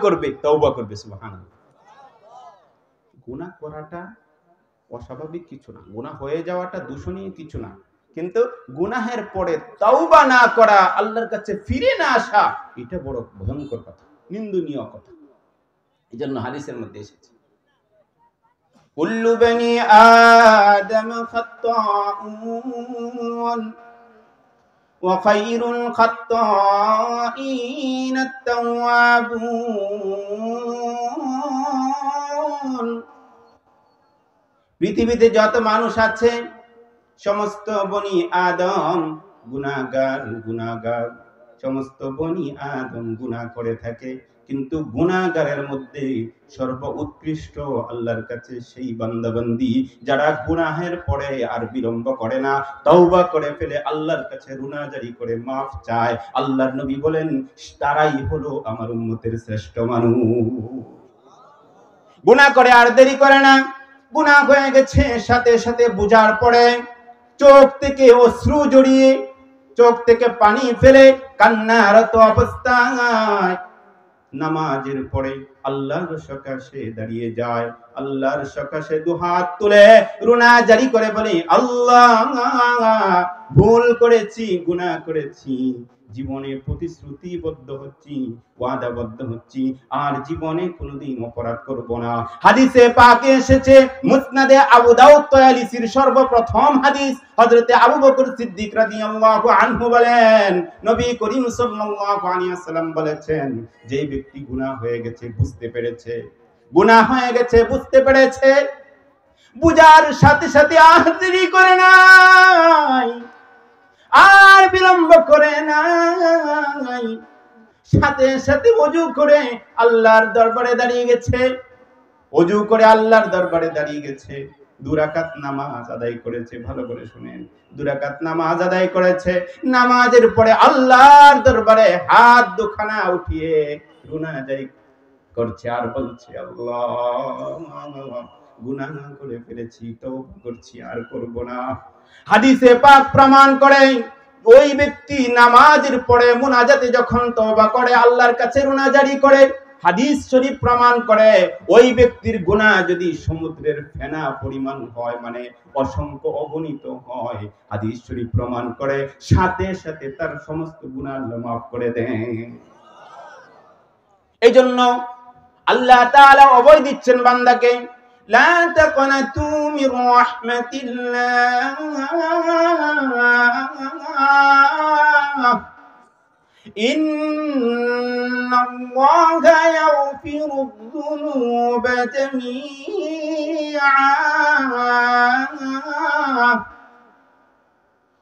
করবে, তওবা করবে। সুবহানাল্লাহ। গুনাহ করাটা অস্বাভাবিক কিছু না, গুনাহ হয়ে যাওয়াটা দূষণীয় কিছু না, কিন্তু গুনাহের পরে তওবা না করা, আল্লাহর কাছে ফিরে না আসা, এটা বড় ভয়ঙ্কর কথা, নিন্দনীয় কথা। এজন্য হাদিসের মধ্যে এসেছে, কুল্লু বনি আদম খাত্তাউন ওয়া খায়রুল খাত্তাইন আত-তাওয়াবুন। পৃথিবীতে যত মানুষ আছে সমস্ত বনি আদম গুনাহগার, গুনাহগার। সমস্ত বনি আদম গুনাহ করে থাকে, কিন্তু গুনাহগারের মধ্যে সর্বোৎকৃষ্ট আল্লাহর কাছে সেই বান্দাবান্দি যারা গুনাহের পরে আর বিলম্ব করে না, তওবা করে ফেলে আল্লাহর কাছে রুনাজারি করে মাফ চায়। আল্লাহর নবী বলেন তারাই হলো আমার উম্মতের শ্রেষ্ঠ মানুষ। গুনাহ করে আর দেরি করে না, গুনাহ হয়ে গেছে সাথে সাথে বুঝার পরে চোখ থেকে অশ্রু জড়িয়ে, চোখ থেকে পানি ফেলে কান্নারত অবস্থায় নামাজের পরে আল্লাহর সকাশে দাঁড়িয়ে যায়, আল্লাহর সকাশে দুহাত তুলে রুনাজারি করে বলে, আল্লাহ ভুল করেছি, গুনাহ করেছি, জীবনে প্রতিশ্রুতিবদ্ধ হচ্ছি, ওয়াদাবদ্ধ হচ্ছি, আর জীবনে কোনোদিন অপরাধ করব না। হাদিসে পাকে এসেছে, মুসনাদে আবু দাউদ তয়ালিসির সর্বপ্রথম হাদিস, হযরতে আবু বকর সিদ্দিক রাদিয়াল্লাহু আনহু বলেন, নবী করিম সাল্লাল্লাহু আলাইহি ওয়াসাল্লাম বলেছেন, যে ব্যক্তি গুনাহ হয়ে গেছে বুঝতে পেরেছে, গুনাহ হয়ে গেছে বুঝতে পেরেছে, বুঝার সাথে সাথে আর দেরি করে নাই, আর বিলম্ব করে নাই, সাথে সাথে ওযু করে আল্লাহর দরবারে দাঁড়িয়ে গেছে, ওযু করে আল্লাহর দরবারে দাঁড়িয়ে গেছে, 2 রাকাত নামাজ আদায় করেছে। ভালো করে শুনেন, 2 রাকাত নামাজ আদায় করেছে, নামাজের পরে আল্লাহর দরবারে হাত দুখানা উঠিয়ে রুনাজারি করছে আর বলছে, আল্লাহ গুনাহ করে ফেলেছি, তওবা করছি, আর করব না। হাদিসে পাক প্রমাণ করে ওই ব্যক্তি নামাজের পরে মুনাজাতে যখন তওবা করে, আল্লাহর কাছে রুনাজারি করে, হাদিস শরীফ প্রমাণ করে ওই ব্যক্তির গুনাহ যদি সমুদ্রের ফেনা পরিমাণ হয়, মানে অসংখ্য অগণিত হয়, হাদিস শরীফ প্রমাণ করে সাথে সাথে তার সমস্ত গুনাহ আল্লাহ মাফ করে দেন। এইজন্য আল্লাহ তাআলা অভয় দিচ্ছেন বান্দাকে, লা তাকনাতু মির রাহমাতিল্লাহ ইন্নাল্লাহা ইয়াগফিরুয-যুনুবা জামিআ।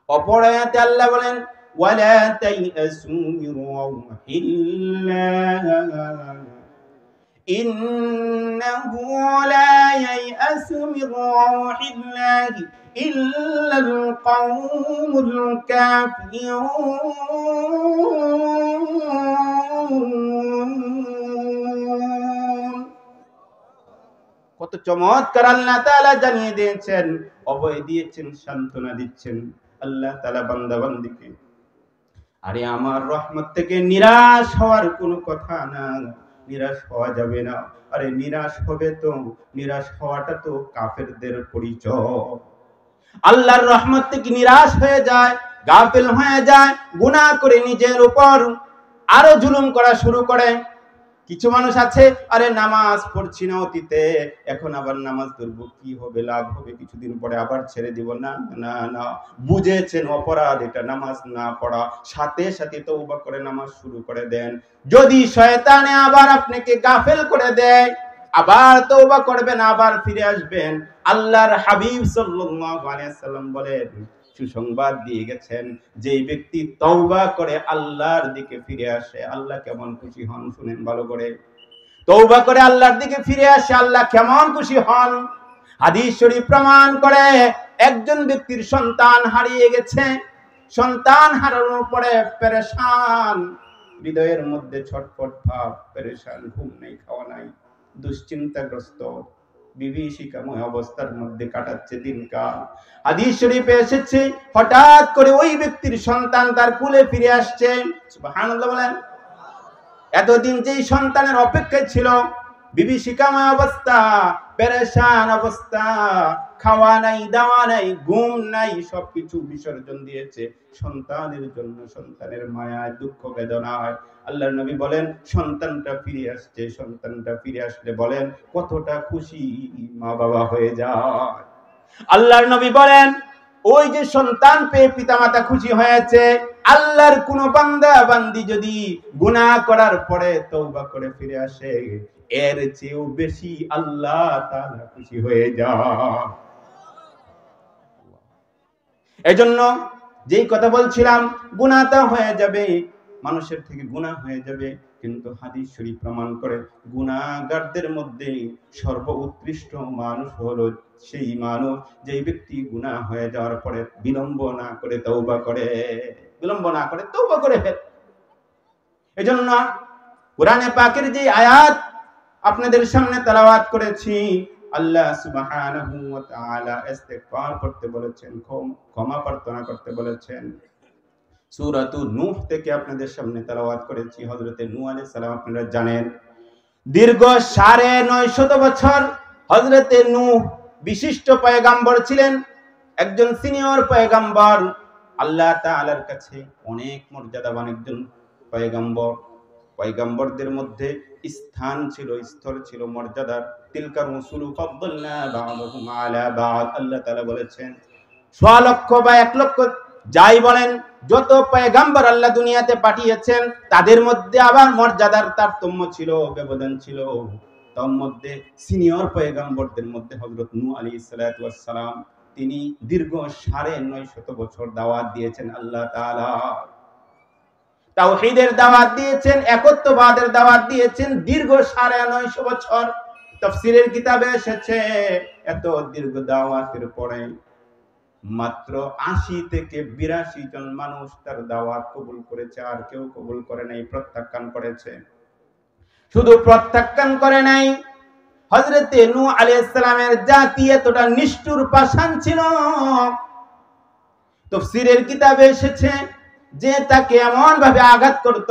অপর আয়াতে আল্লাহ বলেন, ওয়ালা তাইআসু মির রাহমাতিল্লাহ ইন্নাহু লা ইয়াইআসু মির রাহমাতিল্লাহি ইল্লাল কওমুল কাফিরুন। কত চমৎকার আল্লাহ তাআলা জানিয়ে দিয়েছেন, অভয় দিয়েছেন, সান্ত্বনা দিচ্ছেন আল্লাহ তাআলা বান্দাবান্দিকে। আরে আমার রহমত থেকে নিরাশ হওয়ার কোনো কথা না, নিরাশ হওয়া যাবে না। আরে নিরাশ হবে তো, নিরাশ হওয়াটা তো কাফেরদের পরিচয়। আল্লাহর রহমত থেকে নিরাশ হয়ে যায়, গাফিল হয়ে যায়, গুনাহ করে নিজের উপর আরো জুলুম করা শুরু করে। কিছু মানুষ আছে, আরে নামাজ পড়ছি না অতীতে, এখন আবার নামাজ ধরবো, কি হবে, লাভ হবে, কিছুদিন পরে আবার ছেড়ে দিব। না না না, বুঝেছেন অপরাধ এটা, নামাজ না পড়া, সাথে সাথে তওবা করে নামাজ শুরু করে দেন। যদি শয়তানে আবার আপনাকে গাফেল করে দেয়, আবার তওবা করবেন, আবার ফিরে আসবেন। আল্লাহর হাবিব সাল্লাল্লাহু আলাইহি ওয়াসাল্লাম বলেন, সুসংবাদ দিয়ে গেছেন, যে ব্যক্তি তওবা করে আল্লাহর দিকে ফিরে আসে, আল্লাহ কেমন খুশি হন শুনেন ভালো করে। তওবা করে আল্লাহর দিকে ফিরে আসে, আল্লাহ কেমন খুশি হন। হাদিস শরীফ প্রমাণ করে, একজন ব্যক্তির সন্তান হারিয়ে গেছে, সন্তান হারানোর পরে পেরেশান, হৃদয়ের মধ্যে ছটফট ভাব, পেরেশান, ঘুম নেই, খাওয়া নাই, দুশ্চিন্তাগ্রস্ত, বিভীষিকাময় অবস্থার মধ্যে কাটাচ্ছে দিনকাল। হাদিস শরীফে এসেছে, হঠাৎ করে ওই ব্যক্তির সন্তান তার কুলে ফিরে আসছে। সুবহানাল্লাহ বলেন। এতদিন যেই সন্তানের অপেক্ষায় ছিল, বিভীষিকাময় অবস্থা, পেরেশান অবস্থা, খাওয়া নাই, দাওয়া নাই, ঘুম নাই, সবকিছু বিসর্জন দিয়েছে সন্তানের জন্য, সন্তানের মায়ায়, দুঃখ বেদনায়। আল্লাহর নবী বলেন সন্তানটা ফিরে আসছে, সন্তানটা ফিরে আসলে বলেন কতটা খুশি মা বাবা হয়ে যায়। আল্লাহর নবী বলেন ওই যে সন্তান পেয়ে পিতামাতা খুশি হয়েছে, আল্লাহর কোন বান্দা বান্দি যদি গুনাহ করার পরে তওবা করে ফিরে আসে, এর চেয়েও বেশি আল্লাহ তাআলা খুশি হয়ে যায়। এজন্য যেই কথা বলছিলাম, গুনাহটা হয়ে যাবে, মানুষের থেকে গুনাহ হয়ে যাবে, কিন্তু হাদিস শরীফ প্রমাণ করে গুনাহগারদের মধ্যে সর্বোৎকৃষ্ট মানুষ হলো সেই মানুষ যেই ব্যক্তি গুনাহ হয়ে যাওয়ার পরে বিলম্ব না করে তওবা করে, বিলম্ব না করে তওবা করে ফেলে। এজন্য কোরআনে পাকের যে আয়াত আপনাদের সামনে তেলাওয়াত করেছি, আল্লাহ সুবহানাহু ওয়া তাআলা ইস্তিগফার করতে বলেছেন, ক্ষমা প্রার্থনা করতে বলেছেন। সূরাতুন নূহ থেকে আপনাদের সামনে তেলাওয়াত করেছি। হযরতে নূহ আলাইহিস সালাম আপনারা জানেন, দীর্ঘ ৯৫০ বছর হযরতে নূহ বিশিষ্ট পয়গম্বর ছিলেন, একজন সিনিয়র পয়গম্বর, আল্লাহ তাআলার কাছে অনেক মর্যাদাবান একজন পয়গম্বর। পয়গম্বরদের মধ্যে স্থান ছিল, স্তর ছিল, মর্যাদার। তিলকা রুসুলু ফাদ্দালনা বা'দুহুম আলা বা'দ, আল্লাহ তাআলা বলেছেন। ১০০ লক্ষ বা ১ লক্ষ যাই বলেন, যত পয়গম্বর আল্লাহ দুনিয়াতে পাঠিয়েছেন তাদের মধ্যে আবার মর্যাদার তারতম্য ছিল, ব্যবধান ছিল। তার মধ্যে সিনিয়র পয়গম্বরদের মধ্যে হযরত নূহ আলাইহিস সালাতু ওয়াস সালাম, তিনি দীর্ঘ ৯৫০ বছর দাওয়াত দিয়েছেন আল্লাহ তাআলা। তাওহীদের দাওয়াত দিয়েছেন, একত্ববাদের দাওয়াত দিয়েছেন দীর্ঘ ৯৫০ বছর। তাফসীরের কিতাবে এসেছে এত দীর্ঘ দাওয়াতের পরে মাত্র ৮০ থেকে ৮২ জন মানুষ তার দাওয়াত কবুল করেছে, আর কেউ কবুল করে নাই, প্রত্যাখ্যান করেছে। শুধু প্রত্যাখ্যান করে নাই, হযরতে নূহ আলাইহিস সালামের জাতি এতটা নিষ্ঠুর পাষাণ ছিল, তাফসীরের কিতাবে এসেছে যে তাকে এমন ভাবে আঘাত করত,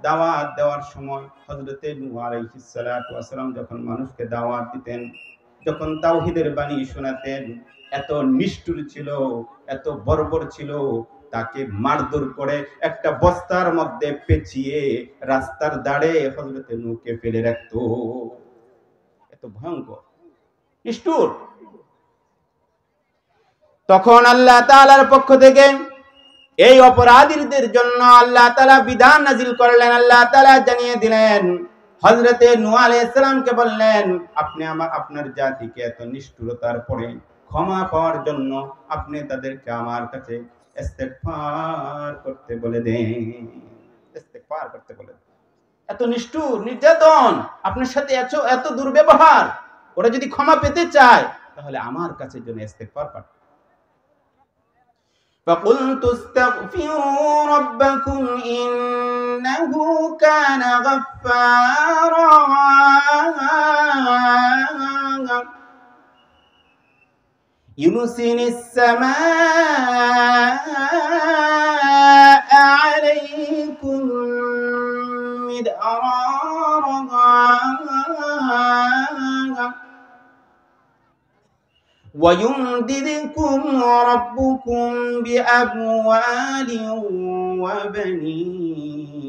দাওয়াত দেওয়ার সময় হযরতে নূহ আলাইহিস সালাতু ওয়াস সালাম যখন মানুষকে দাওয়াত দিতেন, যখন তাওহীদের বাণী শোনাতেন, এত নিষ্ঠুর ছিল, এত বর্বর ছিল, তাকে মারধর করে একটা বস্তার মধ্যে পেঁচিয়ে রাস্তার ধারে হযরতে নূহকে ফেলে রাখত। এত ভয়ঙ্কর নিষ্ঠুর। তখন আল্লাহ তাআলার পক্ষ থেকে এই অপরাধীদের জন্য আল্লাহ তাআলা বিধান নাজিল করলেন। আল্লাহ তাআলা জানিয়ে দিলেন, হযরতে নূহ আলাইহিস সালামকে বললেন, আপনি আপনার জাতিকে এত নিষ্ঠুরতার পরে ক্ষমা পাওয়ার জন্য আপনি তাদেরকে আমার কাছে ইস্তিগফার করতে বলে দেন, ইস্তিগফার করতে বলে দেন। এত নিষ্ঠুর, নির্যাতন, আপনার সাথে এত দুর্ব্যবহার, ওরা যদি ক্ষমা পেতে চায় তাহলে আমার কাছে জন্য ইস্তিগফার পাঠ। فَقُلْتُ اسْتَغْفِرُوا رَبَّكُمْ إِنَّهُ كَانَ غَفَّارًا يُرْسِلِ السَّمَاءَ عَلَيْكُمْ مِدْرَارًا وَيُمْدِدْكُمْ رَبُّكُمْ بِأَمْوَالٍ وَبَنِينَ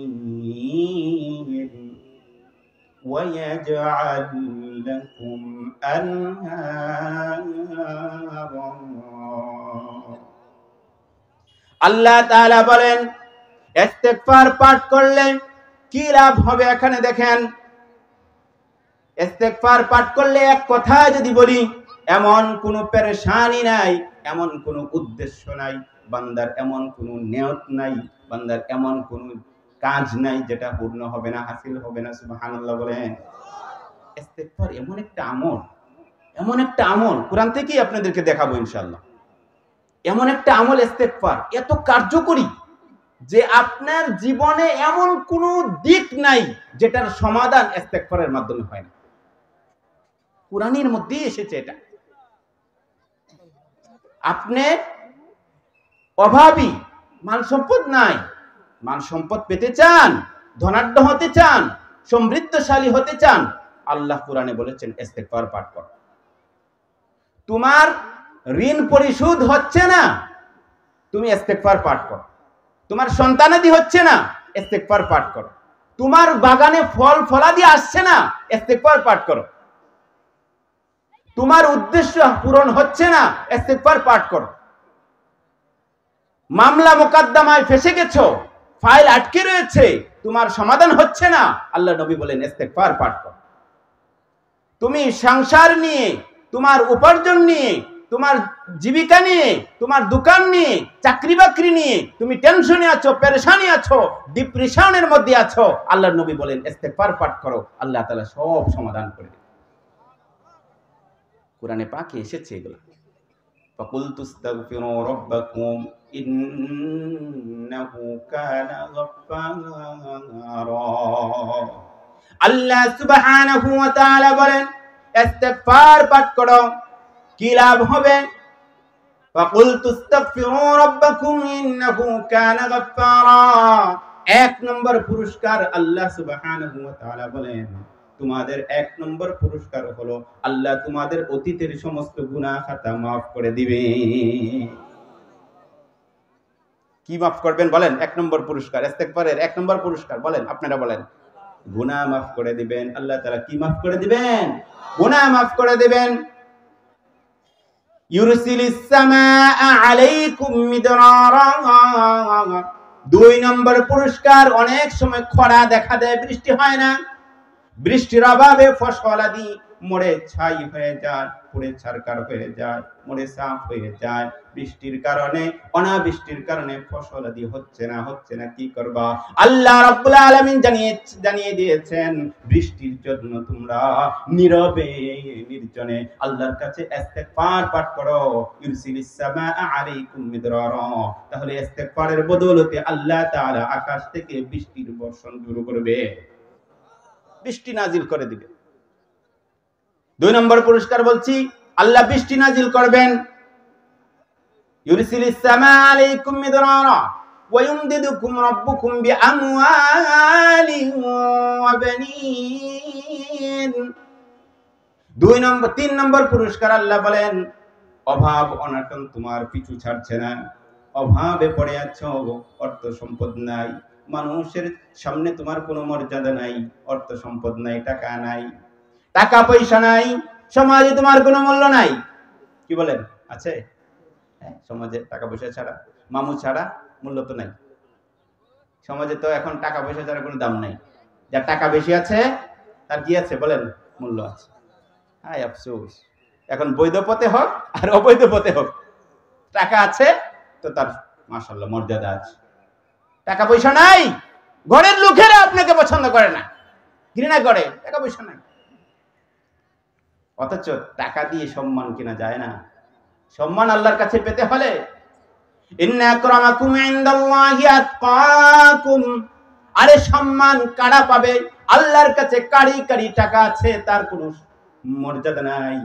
وَيَجْعَلْ لَكُمْ أَنْهَارًا। আল্লাহ তাআলা বলেন, ইস্তিগফার পাঠ করলে কি লাভ হবে এখানে দেখেন। ইস্তিগফার পাঠ করলে এক কথা যদি বলি, এমন কোনো পেরেশানি নাই, এমন কোনো উদ্দেশ্য নাই, বান্দার এমন কোনো নিয়ত নাই, বান্দার এমন কোনো কাজ নাই যেটা পূর্ণ হবে না, হাসিল হবে না। সুবহানাল্লাহ বলেন। ইস্তিগফার এমন একটা আমল, এমন একটা আমল, কোরআন থেকেই আপনাদেরকে দেখাবো ইনশাআল্লাহ। এমন একটা আমল ইস্তিগফার, এত কার্যকরী যে আপনার জীবনে এমন কোনো দিক নাই যেটার সমাধান ইস্তিগফারের মাধ্যমে হয় না। কোরআনের মধ্যেই এসেছে এটা। আপনি অভাবী, মাল সম্পদ নাই, মাল সম্পদ পেতে চান, ধনাঢ্য হতে চান, সমৃদ্ধশালী হতে চান, আল্লাহ কোরআনে বলেছেন ইস্তেগফার পাঠ করো। তোমার ঋণ পরিশোধ হচ্ছে না, তুমি ইস্তেগফার পাঠ করো। তোমার সন্তানাদি হচ্ছে না, ইস্তেগফার পাঠ করো। তোমার বাগানে ফল ফলাদি আসছে না, ইস্তেগফার পাঠ করো। তোমার উদ্দেশ্য পূরণ হচ্ছে না, ইস্তেগফার পাঠ করো। মামলা মোকদ্দমায় ফেসে গেছো, ফাইল আটকে রয়েছে, তোমার সমাধান হচ্ছে না, আল্লাহ নবী বলেন ইস্তেগফার পাঠ করো। তুমি সংসার নিয়ে, তোমার উপার্জন নিয়ে, তোমার জীবিকা নিয়ে, তোমার দোকান নিয়ে, চাকরি বাকরি নিয়ে তুমি টেনশনে আছো, পেরেশানি আছো, ডিপ্রেশনের মধ্যে আছো, আল্লাহর নবী বলেন ইস্তেগফার পাঠ করো, আল্লাহ তাআলা সব সমাধান করে দেবেন। কোরআনে পাকে এসেছে এগুলো। ফাকুলতু আস্তাগফিরু রাব্বাকুম ইন্নাহু কানা গাফফারা। আল্লাহ সুবহানাহু ওয়া তাআলা বলেন ইস্তেগফার পাঠ করো, কি লাভ হবে? ফাকুলতু আস্তাগফিরু রাব্বাকুম ইন্নাহু কানা গাফফারা। এক নম্বর পুরস্কার আল্লাহ সুবহানাহু ওয়া তাআলা বলেন, তোমাদের এক নম্বর পুরস্কার হলো আল্লাহ তোমাদের অতীতের সমস্ত গুনাহ খাতা মাফ করে দিবে। কি মাফ করবেন বলেন? এক নম্বর পুরস্কার, ইস্তেগফারের এক নম্বর পুরস্কার বলেন, আপনারা বলেন। গুনাহ মাফ করে দিবেন। আল্লাহ তাআলা কি মাফ করে দিবেন? গুনাহ মাফ করে দিবেন। ইউরসিলিস সামাআ আলাইকুম মিদরারা। দুই নম্বর পুরস্কার, অনেক সময় খরা দেখা দেয়, বৃষ্টি হয় না, বৃষ্টির অভাবে ফসলাদি মরে ছাই হয়ে যায়, পুড়ে ছারকার হয়ে যায়, মরে সাফ হয়ে যায়। বৃষ্টির কারণে, অনাবৃষ্টির কারণে ফসলাদি হচ্ছে না, কি করবা? আল্লাহ রাব্বুল আলামিন জানিয়ে দিয়েছেন, বৃষ্টির জন্য তোমরা নীরবে নির্জনে আল্লাহর কাছে ইস্তেগফার পাঠ করো। ইউরসিলিস সামাআ আলাইকুম মিদরারা। তাহলে ইস্তেগফারের বদৌলতে আল্লাহ তাআলা আকাশ থেকে বৃষ্টির বর্ষণ শুরু করবে, বৃষ্টি নাজিল করে দিবে। দুই নম্বর পুরস্কার বলছি, আল্লাহ বৃষ্টি নাজিল করবেন। ইউরসিলিস সামাআ আলাইকুম মিদরারা ওয়া ইউমদিদুকুম রাব্বুকুম বিআমওয়ালিন ওয়া বানিন। তিন নম্বর পুরস্কার আল্লাহ বলেন, অভাব অনাটন তোমার পিছু ছাড়ছে না, অভাবে পড়ে আছো, অর্থ সম্পদ নাই, মানুষের সামনে তোমার কোনো মর্যাদা নাই, অর্থ সম্পদ নাই, টাকা নাই, টাকা পয়সা নাই, সমাজে তোমার কোনো মূল্য নাই। কি বলেন? আছে? সমাজে টাকা পয়সা ছাড়া, মামু ছাড়া মূল্য তো নাই। সমাজে তো এখন টাকা পয়সা ছাড়া কোনো দাম নাই। যার টাকা বেশি আছে তার কি আছে বলেন? মূল্য আছে। হায় আফসোস, এখন বৈধ পথে হোক আর অবৈধ পথে হোক, টাকা আছে তো তার মাশাআল্লাহ মর্যাদা আছে। টাকা পয়সা নাই, ঘরের লোকেরা আপনাকে পছন্দ করে না, ঘৃণা করে, টাকা পয়সা নাই। অথচ টাকা দিয়ে সম্মান কেনা যায় না। সম্মান আল্লাহর কাছে পেতে হলে ইন্না আকরামাকুম ইনদাল্লাহি আতকাকুম। আরে সম্মান কারা পাবে? আল্লাহর কাছে কারি কারি টাকা আছে, তার কোনো মর্যাদা নাই,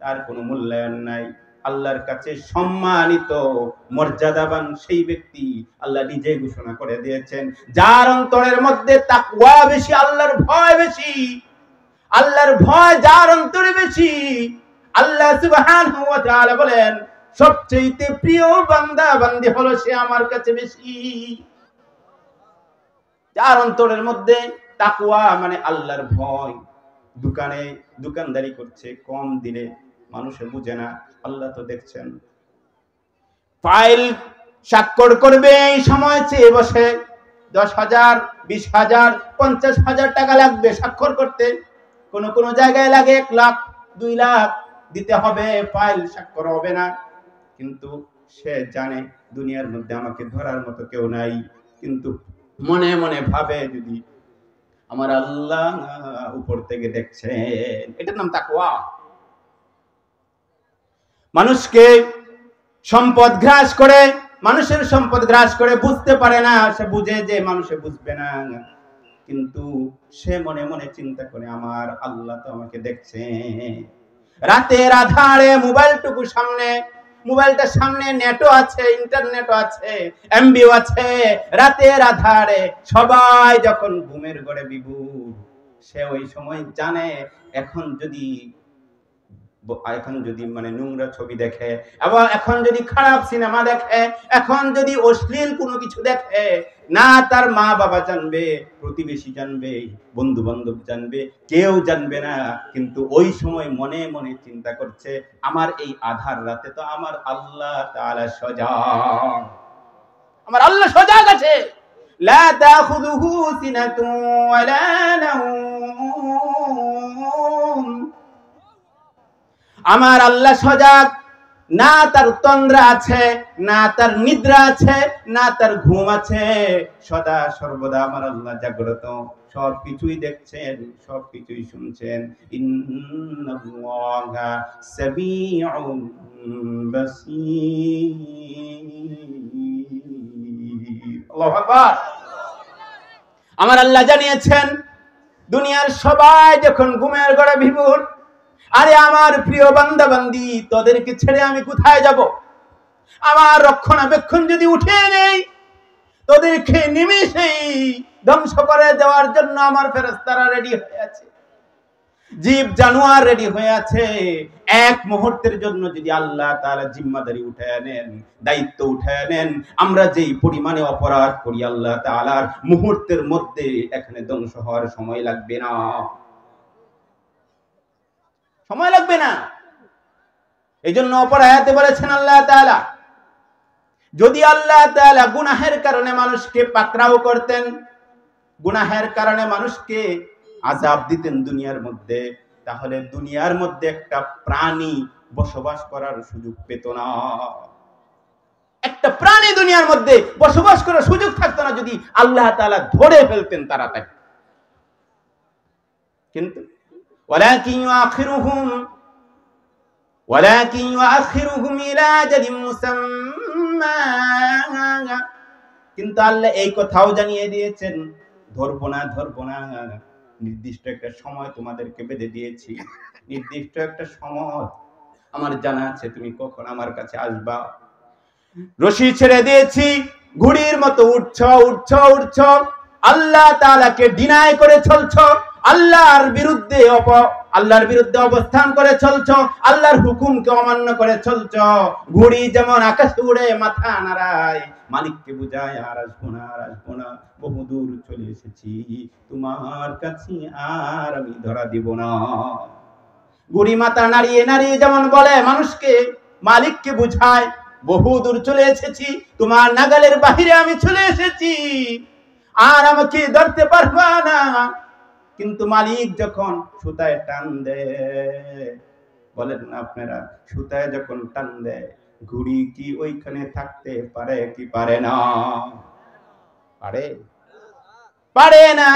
তার কোনো মূল্যায়ন নাই। আল্লাহর কাছে সম্মানিত মর্যাদাবান সেই ব্যক্তি, আল্লাহ নিজে ঘোষণা করে দিয়েছেন, যার অন্তরের মধ্যে তাকওয়া বেশি, আল্লাহর ভয় বেশি, আল্লাহর ভয় যার অন্তরে বেশি, আল্লাহ সুবহানাহু ওয়া তাআলা বলেন সবচেয়ে প্রিয় বান্দা বান্দি হলো সে আমার কাছে বেশি। যার অন্তরের মধ্যে তাকওয়া মানে আল্লাহর ভয়। দোকানদারি করছে, কম দিলে মানুষে বুঝে না, আল্লাহ তো দেখছেন। ফাইল স্বাক্ষর করবে এই সময় চেয়ে বসে 10,000, 20,000, 50,000 টাকা লাগবে স্বাক্ষর করতে। কোন জায়গায় লাগে 1 লাখ, 2 লাখ দিতে হবে, ফাইল স্বাক্ষর হবে না। কিন্তু সে জানে দুনিয়ার মধ্যে আমাকে ধরার মতো কেউ নাই, কিন্তু মনে মনে ভাবে যদি আমার আল্লাহ উপর থেকে দেখছেন, এটার নাম তাকওয়া। মানুষকে সম্পদ গ্রাস করে, মানুষের সম্পদ গ্রাস করে বুঝতে পারে না, সে বুঝে যে মানুষে বুঝবে না, কিন্তু সে মনে মনে চিন্তা করে আমার আল্লাহ তো আমাকে দেখছে। রাতের আধারে মোবাইলটুকু সামনে, মোবাইলটার সামনে নেটও আছে, ইন্টারনেটও আছে, এমবিও আছে, রাতের আধারে সবাই যখন ঘুমের ঘরে বিভোর, সে ওই সময় জানে এখন যদি মানে নোংরা ছবি দেখে, আবার এখন যদি খারাপ সিনেমা দেখে, এখন যদি অশ্লীল কোনো কিছু দেখে, না তার মা বাবা জানবে, প্রতিবেশী জানবে, বন্ধু বান্ধব জানবে, কেউ জানবে না, কিন্তু ওই সময় মনে মনে চিন্তা করছে আমার এই আধার রাতে তো আমার আল্লাহ তাআলা সজাগ, আমার আল্লাহ সজাগ আছে। লা তাখুযুহু সিনাতুন ওয়ালা নাওম, আমার আল্লাহ সজাগ, না তার তন্দ্রা আছে, না তার নিদ্রা আছে, না তার ঘুম আছে, সদা সর্বদা আমার আল্লাহ জাগ্রত, সবকিছুই দেখছেন, সবকিছুই শুনছেন। ইন্নাল্লাহা সামিউন বাসীর। আল্লাহু আকবার। আমার আল্লাহ জানিয়েছেন দুনিয়ার সবাই যখন ঘুমের ঘরে বিভোর, আরে আমার প্রিয় বান্দা বান্দি, তোদেরকে ছেড়ে আমি কোথায় যাব? আমার রক্ষণাবেক্ষণ যদি উঠে নেই, তোদেরকে নিমেষেই ধ্বংস করে দেওয়ার জন্য আমার ফেরেশতারা রেডি হয়ে আছে, জীব জানোয়ার রেডি হয়ে আছে। এক মুহূর্তের জন্য যদি আল্লাহ তাআলা জিম্মাদারি উঠায় নেন, দায়িত্ব উঠায় নেন, আমরা যেই পরিমাণে অপরাধ করি, আল্লাহ তাআলার মুহূর্তের মধ্যে এখানে ধ্বংস হওয়ার সময় লাগবে না, সময় লাগবে না। এই জন্য অপর আয়াতে বলেছেন আল্লাহ তাআলা, যদি আল্লাহ তাআলা গুনাহের কারণে মানুষকে পাকড়াও করতেন, গুনাহের কারণে মানুষকে আযাব দিতেন দুনিয়ার মধ্যে, তাহলে দুনিয়ার মধ্যে একটা প্রাণী বসবাস করার সুযোগ পেত না, একটা প্রাণী দুনিয়ার মধ্যে বসবাস করার সুযোগ থাকতো না যদি আল্লাহ তাআলা ধরে ফেলতেন তাড়াতাড়ি। কিন্তু ولكن يؤخرهم إلى أجل مسمى, কিন্তু আল্লাহ এই কথাও জানিয়ে দিয়েছেন, ধরবো না, নির্দিষ্ট একটা সময় তোমাদেরকে বেঁধে দিয়েছি, নির্দিষ্ট একটা সময় আমার জানা আছে তুমি কখন আমার কাছে আসবা। রশি ছেড়ে দিয়েছি, ঘুড়ির মতো উঠছো, আল্লাহ তাআলাকে ডিনাই করে চলছো, আল্লাহর বিরুদ্ধে অবস্থান করে চলছো, আল্লাহর হুকুমকে অমান্য করে চলছো। ঘুড়ি যেমন আকাশে উড়ে মাথা নাড়ায়, মালিককে বুঝায় আর আসবো না, বহুদূর চলে এসেছি, তোমার কাছে আর আমি ধরা দিব না। ঘুড়ি মাথা নাড়িয়ে যেমন বলে মানুষকে, মালিককে বুঝায় বহুদূর চলে এসেছি, তোমার নাগালের বাহিরে আমি চলে এসেছি, আর আমাকে ধরতে পারবা না। কিন্তু মালিক যখন সুতায় টান দেয়, বলেন না আপনারা, সুতায় যখন টান দেয়, ঘুড়ি কি ওইখানে থাকতে পারে কি পারে না? পারে না।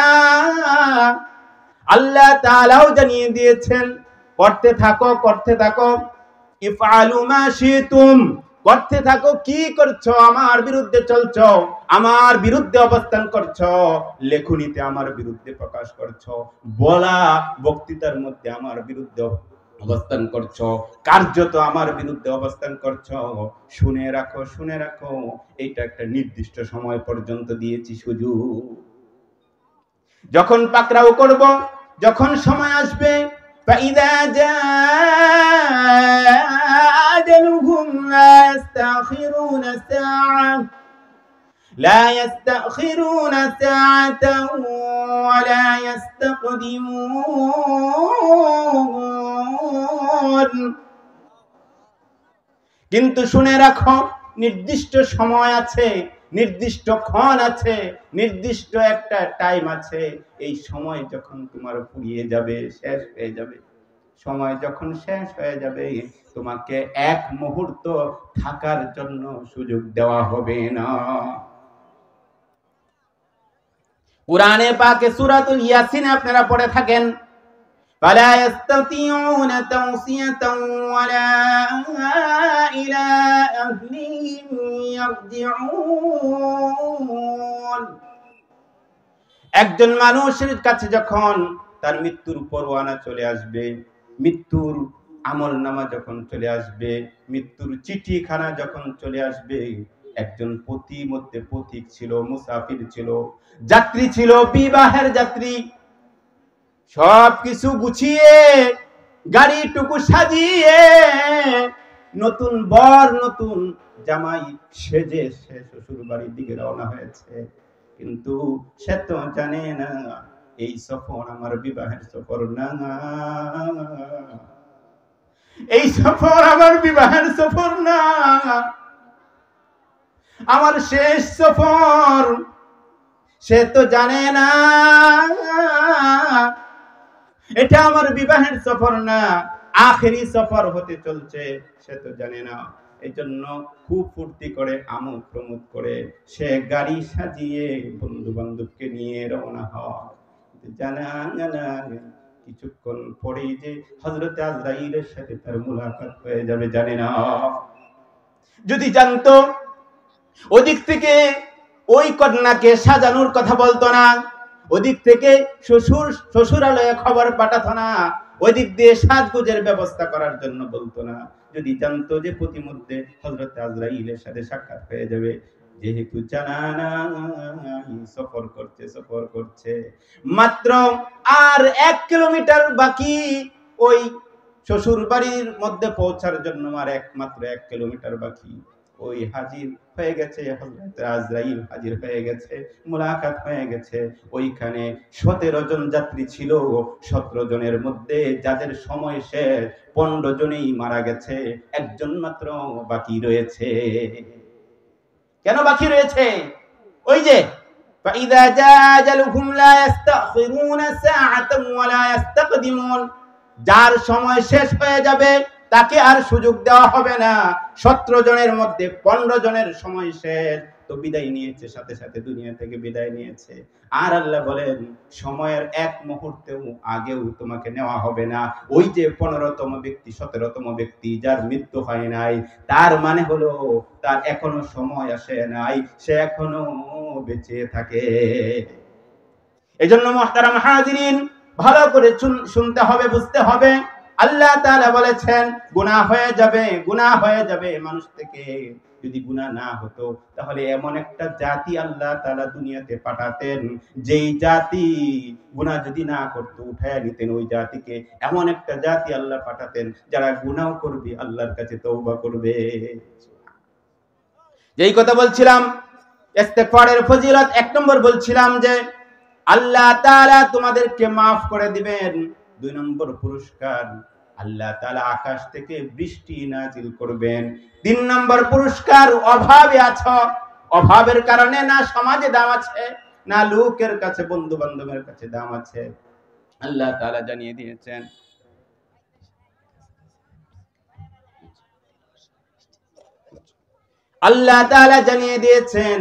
আল্লাহ তাআলাও জানিয়ে দিয়েছেন, করতে থাকো, ইফআলু মা শিতুম, করতে থাকো। কি করছো? আমার বিরুদ্ধে চলছো, আমার বিরুদ্ধে অবস্থান করছো, লেখনীতে আমার বিরুদ্ধে প্রকাশ করছো, বলা বক্তৃতার মধ্যে আমার বিরুদ্ধে অবস্থান করছো, কার্যত আমার বিরুদ্ধে অবস্থান করছো। শুনে রাখো, এইটা একটা নির্দিষ্ট সময় পর্যন্ত দিয়েছি সুযোগ। যখন পাকড়াও করব, যখন সময় আসবে, فإذا جاء أجلهم لا يستأخرون ساعة ولا يستقدمون। কিন্তু শুনে রাখো, নির্দিষ্ট সময় আছে, নির্দিষ্ট ক্ষণ আছে, নির্দিষ্ট একটা টাইম আছে। এই সময় যখন তোমার ফুরিয়ে যাবে, শেষ হয়ে যাবে, সময় যখন শেষ হয়ে যাবে, তোমাকে এক মুহূর্ত থাকার জন্য সুযোগ দেওয়া হবে না। কুরআনে পাকে সূরাতুল ইয়াসিন আপনারা পড়ে থাকেন, فلا يستطيعون توصية ولا إلى أهلهم يرجعون। একজন মানুষের কাছে যখন তার মৃত্যুর পরোয়ানা চলে আসবে, মৃত্যুর আমলনামা যখন চলে আসবে, মৃত্যুর চিঠিখানা যখন চলে আসবে, একজন মধ্যে পথিক ছিল, মুসাফির ছিল, যাত্রী ছিল, বিবাহের যাত্রী, সবকিছু গুছিয়ে গাড়িটুকু সাজিয়ে নতুন বর নতুন জামাই সেজে সে শ্বশুর বাড়ির দিকে রওনা হয়েছে। কিন্তু সে তো জানে না এই সফর আমার বিবাহের সফর না, এই সফর আমার বিবাহের সফর না, আমার শেষ সফর। সে তো জানে না এটা আমার বিবাহের সফর না, আখেরি সফর হতে চলছে, সে তো জানে না। এই জন্য খুব ফুর্তি করে, আমোদ প্রমোদ করে সে গাড়ি সাজিয়ে বন্ধু বান্ধবকে নিয়ে রওনা হয়। জানা কিছুক্ষণ পরেই যে হযরত আজরাইলের সাথে তার মুলাকাত হয়ে যাবে জানে না। যদি জানতো ওদিক থেকে ওই কন্যাকে সাজানোর কথা বলতো না, ওদিক থেকে শ্বশুরালয়ে খবর পাঠাতো না, ওইদিক দিয়ে সাজগোজের ব্যবস্থা করার জন্য বলতো না। যদি জানতো যে প্রতিমধ্যে হযরত আজরাইলের সাথে সাক্ষাৎ হয়ে যাবে, যেহেতু জানা নাই সফর করছে মাত্র আর 1 কিলোমিটার বাকি, ওই শ্বশুর বাড়ির মধ্যে পৌঁছার জন্য আর মাত্র 1 কিলোমিটার বাকি। ওই হাজির হয়ে গেছে হযরত আজরাইল, হাজির হয়ে গেছে, মুলাকাত হয়ে গেছে। ওইখানে 17 জন যাত্রী ছিল, 17 জনের মধ্যে যাদের সময় শেষ 15 জনেই মারা গেছে, একজন মাত্র বাকি রয়েছে। কেন বাকি রয়েছে? ওই যে ফাইদা জাআজালুহুম লা ইস্তাখিরুনা সাআতান ওয়া লা ইস্তাকদিমুন, যার সময় শেষ হয়ে যাবে তাকে আর সুযোগ দেওয়া হবে না। 17 জনের মধ্যে 15 জনের সময় শেষ, তো বিদায় নিয়েছে, সাথে সাথে দুনিয়া থেকে বিদায় নিয়েছে। আর আল্লাহ বলেন সময়ের 1 মুহূর্তেও আগেও তোমাকে নেওয়া হবে না। ওই যে 15তম ব্যক্তি, 17তম ব্যক্তি যার মৃত্যু হয় নাই, তার মানে হলো তার এখনো সময় আসে নাই, সে এখনো বেঁচে থাকে। এজন্য মুহতারাম হাজিরিন, ভালো করে শুনতে হবে, বুঝতে হবে। আল্লাহ তাআলা বলেছেন গুনাহ হয়ে যাবে মানুষ থেকে। যদি গুনাহ না হতো তাহলে এমন একটা জাতি আল্লাহ তাআলা দুনিয়াতে পাঠাতেন, যেই জাতি গুনাহ যদি না করতো উঠায় নিতেন ওই জাতিকে। এমন একটা জাতি আল্লাহ পাঠাতেন যারা গুনাহ করবে, আল্লাহর কাছে তওবা করবে। যেই কথা বলছিলাম ইস্তেগফারের ফজিলত, 1 নম্বর বলছিলাম যে আল্লাহ তাআলা তোমাদেরকে maaf করে দিবেন। 2 নম্বর পুরস্কার, আল্লাহ তাআলা আকাশ থেকে বৃষ্টি নাজিল করবেন। 3 নম্বর পুরস্কার, অভাবে আছো, অভাবের কারণে না সমাজে দাম আছে, না লোকের কাছে, বন্ধু বান্ধবের কাছে দাম আছে, আল্লাহ তাআলা জানিয়ে দিয়েছেন। আল্লাহ তাআলা জানিয়ে দিয়েছেন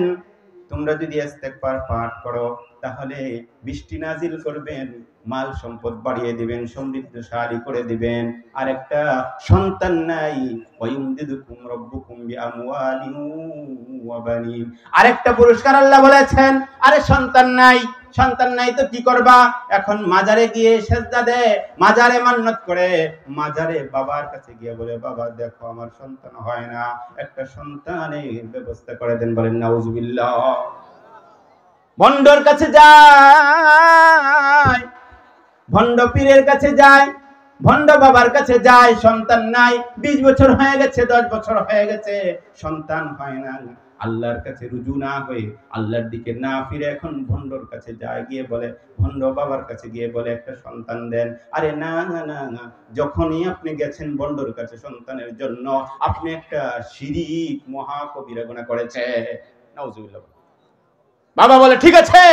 তোমরা যদি ইস্তেগফার পাঠ করো তাহলে বৃষ্টি নাজিল করবেন, মাল সম্পদ বাড়িয়ে দিবেন, সমৃদ্ধশালী করে দিবেন। আর একটা সন্তান নাই, ওয়ায়ুমদিদুকুম রাব্বুকুম বিআমওয়ালিন ওয়া বানিন। আরেকটা পুরস্কার আল্লাহ বলেছেন, আরে সন্তান নাই তো কি করবা? এখন মাজারে গিয়ে সেজদা দে, মাজারে মান্নত করে, মাজারে বাবার কাছে গিয়ে বলে বাবা দেখো আমার সন্তান হয় না, একটা সন্তানের ব্যবস্থা করে দেন। বলেন নাউজুবিল্লাহ। ভণ্ডর কাছে যায়, ভণ্ড পীরের কাছে যায়, ভণ্ড বাবার কাছে যায়, সন্তান নাই, 20 বছর হয়ে গেছে, 10 বছর হয়ে গেছে, সন্তান হয় না। আল্লাহর কাছে রুজু না হয়ে, আল্লাহর দিকে না ফিরে এখন ভণ্ডর কাছে যায়, গিয়ে বলে, ভণ্ড বাবার কাছে গিয়ে বলে একটা সন্তান দেন। আরে না, যখনই আপনি গেছেন ভণ্ডর কাছে সন্তানের জন্য, আপনি একটা শিরিক মহাকবিরা গুনাহ করেছে। নাউজুবিল্লাহ। বাবা বলে ঠিক আছে,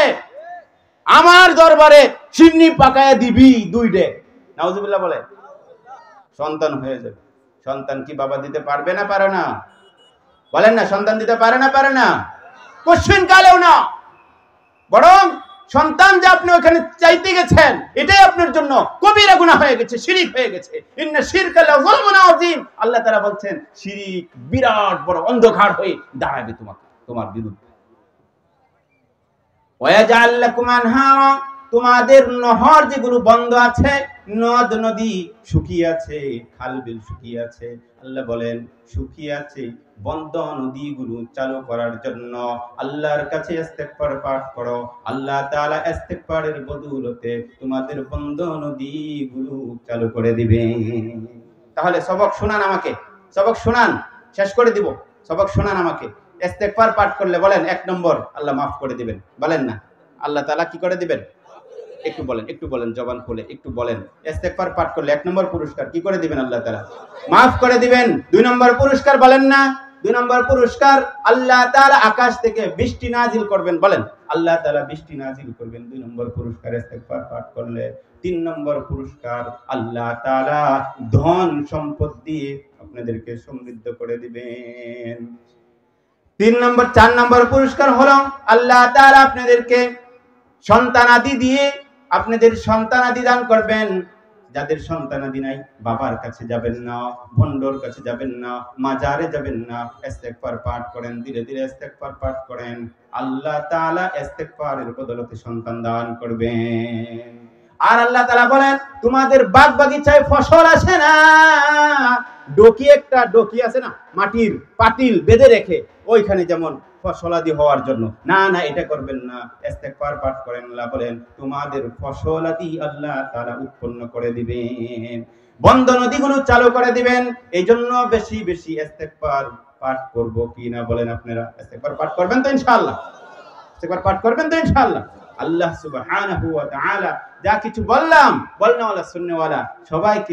আমার দরবারে চিনি পাকায় দিবি 2 ডে। নাউজুবিল্লাহ বলে, সন্তান হয়ে যাবে। সন্তান কি বাবা দিতে পারবে না পারে না? বলেন না, সন্তান দিতে পারে না? কোশ্চেন কালেও না। বরং সন্তান যে আপনি ওখানে চাইতে গেছেন, এটাই আপনার জন্য কবিরা গুনাহ হয়ে গেছে, শিরিক হয়ে গেছে। ইন্না শিরকা লাযুলমুন আযীম। আল্লাহ তাআলা বলছেন শিরিক বিরাট বড় অন্ধকার হয়ে দাঁড়াবে তোমার বিরুদ্ধে। ওয়াজাল লাকুম আনহারা, তোমাদের নহর যেগুলো বন্ধ আছে, নদ নদী শুকিয়ে আছে, খাল বিল শুকিয়ে আছে। আল্লাহ বলেন শুকিয়ে আছে, বন্ধ নদীগুলো চালু করার জন্য আল্লাহর কাছে ইস্তেগফার পাঠ করো। আল্লাহ তাআলা ইস্তেগফারের বদৌলতে তোমাদের বন্ধ নদীগুলো চালু করে দিবে। তাহলে সবক শোনান আমাকে, সবক শোনান, শেষ করে দিব। সবক শোনান আমাকে। ইস্তেগফার পাঠ করলে বলেন 1 নম্বর আল্লাহ মাফ করে দিবেন, বলেন না? আল্লাহ তাআলা কি করে দিবেন? একটু বলেন জবান খুলে একটু বলেন। ইস্তেগফার পাঠ করলে 1 নম্বর পুরস্কার কি করে দিবেন? আল্লাহ তাআলা মাফ করে দিবেন। 2 নম্বর পুরস্কার বলেন না? 2 নম্বর পুরস্কার আল্লাহ তাআলা আকাশ থেকে বৃষ্টি নাজিল করবেন, বলেন। আল্লাহ তাআলা বৃষ্টি নাজিল করবেন 2 নম্বর পুরস্কার ইস্তেগফার পাঠ করলে। 3 নম্বর পুরস্কার আল্লাহ তাআলা ধন সম্পদ দিয়ে আপনাদেরকে সমৃদ্ধ করে দিবেন। 4 নম্বর পুরস্কার হলো আল্লাহ তাআলা আপনাদেরকে সন্তানাদি দিয়ে আপনাদের সন্তানাদি দান করবেন। যাদের সন্তানাদি নাই বাবার কাছে যাবেন না, ভন্ডর কাছে যাবেন না, মাজারে যাবেন না। ইস্তেগফার পাঠ করেন, ধীরে ধীরে ইস্তেগফার পাঠ করেন। আল্লাহ তাআলা ইস্তেগফারের বদৌলতে সন্তান দান করবেন। আর আল্লাহ তাআলা বলেন তোমাদের বাগ বাগিচায় ফসল আসে না, ডকি আছে না, মাটির পাতিল বেঁধে রেখে ওইখানে যেমন ফসলাদি হওয়ার জন্য, না না এটা করবেন না। ইস্তেগফার পাঠ করেন, আল্লাহ বলেন তোমাদের ফসলাদি আল্লাহ তাআলা উৎপন্ন করে দিবেন, বন্ধ নদীগুলো চালু করে দিবেন। এই জন্য বেশি বেশি ইস্তেগফার পাঠ করব কি না বলেন আপনারা? ইস্তেগফার পাঠ করবেন তো ইনশাআল্লাহ? ইস্তেগফার পাঠ করবেন তো ইনশাআল্লাহ? আল্লাহ সুবহানাহু ওয়া তাআলা যা কিছু বললাম, বলনেওয়ালা শুননেওয়ালা সবাইকে